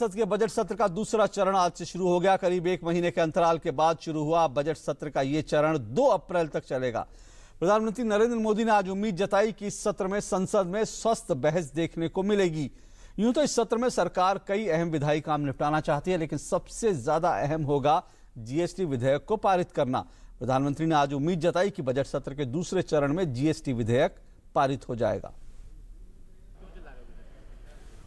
संसद के बजट सत्र का दूसरा चरण आज से शुरू हो गया। करीब एक महीने के अंतराल के बाद शुरू हुआ बजट सत्र का ये चरण 2 अप्रैल तक चलेगा। प्रधानमंत्री नरेंद्र मोदी ने आज उम्मीद जताई कि इस सत्र में संसद में स्वस्थ बहस देखने को मिलेगी। यूं तो इस सत्र में सरकार कई अहम विधायी काम निपटाना चाहती है, लेकिन सबसे ज्यादा अहम होगा जीएसटी विधेयक को पारित करना। प्रधानमंत्री ने आज उम्मीद जताई कि बजट सत्र के दूसरे चरण में जीएसटी विधेयक पारित हो जाएगा।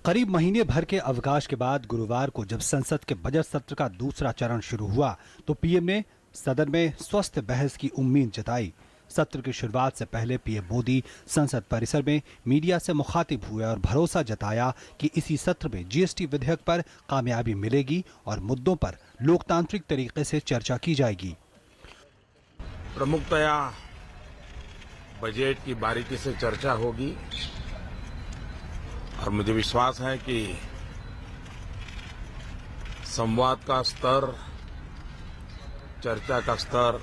करीब महीने भर के अवकाश के बाद गुरुवार को जब संसद के बजट सत्र का दूसरा चरण शुरू हुआ तो पीएम ने सदन में स्वस्थ बहस की उम्मीद जताई। सत्र की शुरुआत से पहले पीएम मोदी संसद परिसर में मीडिया से मुखातिब हुए और भरोसा जताया कि इसी सत्र में जीएसटी विधेयक पर कामयाबी मिलेगी और मुद्दों पर लोकतांत्रिक तरीके से चर्चा की जाएगी। प्रमुखतया बजट की बारीकी से चर्चा होगी और मुझे विश्वास है कि संवाद का स्तर, चर्चा का स्तर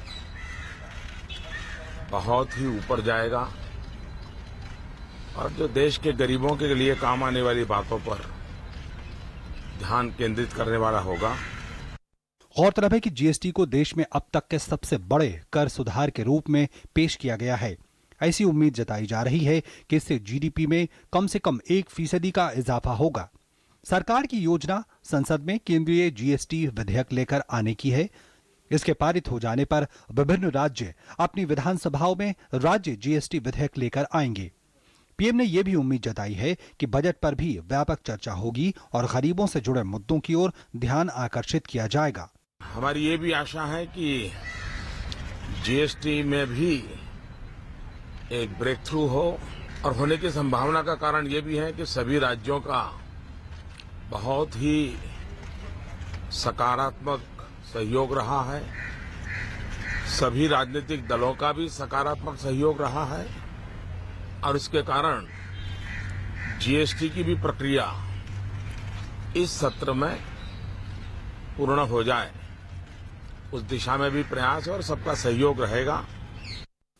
बहुत ही ऊपर जाएगा और जो देश के गरीबों के लिए काम आने वाली बातों पर ध्यान केंद्रित करने वाला होगा। गौरतलब है कि जीएसटी को देश में अब तक के सबसे बड़े कर सुधार के रूप में पेश किया गया है। ऐसी उम्मीद जताई जा रही है कि इससे जीडीपी में कम से कम 1% का इजाफा होगा। सरकार की योजना संसद में केंद्रीय जीएसटी विधेयक लेकर आने की है। इसके पारित हो जाने पर विभिन्न राज्य अपनी विधानसभाओं में राज्य जीएसटी विधेयक लेकर आएंगे। पीएम ने यह भी उम्मीद जताई है कि बजट पर भी व्यापक चर्चा होगी और गरीबों से जुड़े मुद्दों की ओर ध्यान आकर्षित किया जाएगा। हमारी ये भी आशा है कि जीएसटी में भी एक ब्रेक थ्रू हो और होने की संभावना का कारण ये भी है कि सभी राज्यों का बहुत ही सकारात्मक सहयोग रहा है, सभी राजनीतिक दलों का भी सकारात्मक सहयोग रहा है और इसके कारण जीएसटी की भी प्रक्रिया इस सत्र में पूर्ण हो जाए, उस दिशा में भी प्रयास और सबका सहयोग रहेगा।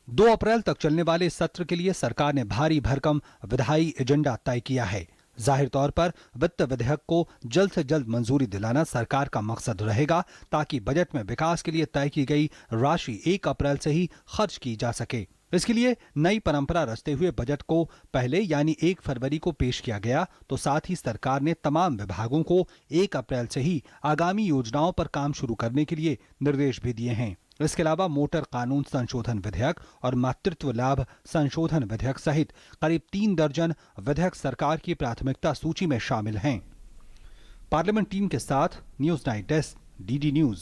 2 अप्रैल तक चलने वाले इस सत्र के लिए सरकार ने भारी भरकम विधायी एजेंडा तय किया है। जाहिर तौर पर वित्त विधेयक को जल्द से जल्द मंजूरी दिलाना सरकार का मकसद रहेगा, ताकि बजट में विकास के लिए तय की गई राशि 1 अप्रैल से ही खर्च की जा सके। इसके लिए नई परंपरा रचते हुए बजट को पहले यानी 1 फरवरी को पेश किया गया, तो साथ ही सरकार ने तमाम विभागों को 1 अप्रैल से ही आगामी योजनाओं पर काम शुरू करने के लिए निर्देश भी दिए हैं। इसके अलावा मोटर कानून संशोधन विधेयक और मातृत्व लाभ संशोधन विधेयक सहित करीब 3 दर्जन विधेयक सरकार की प्राथमिकता सूची में शामिल हैं। पार्लियामेंट टीम के साथ news night desk, DD news.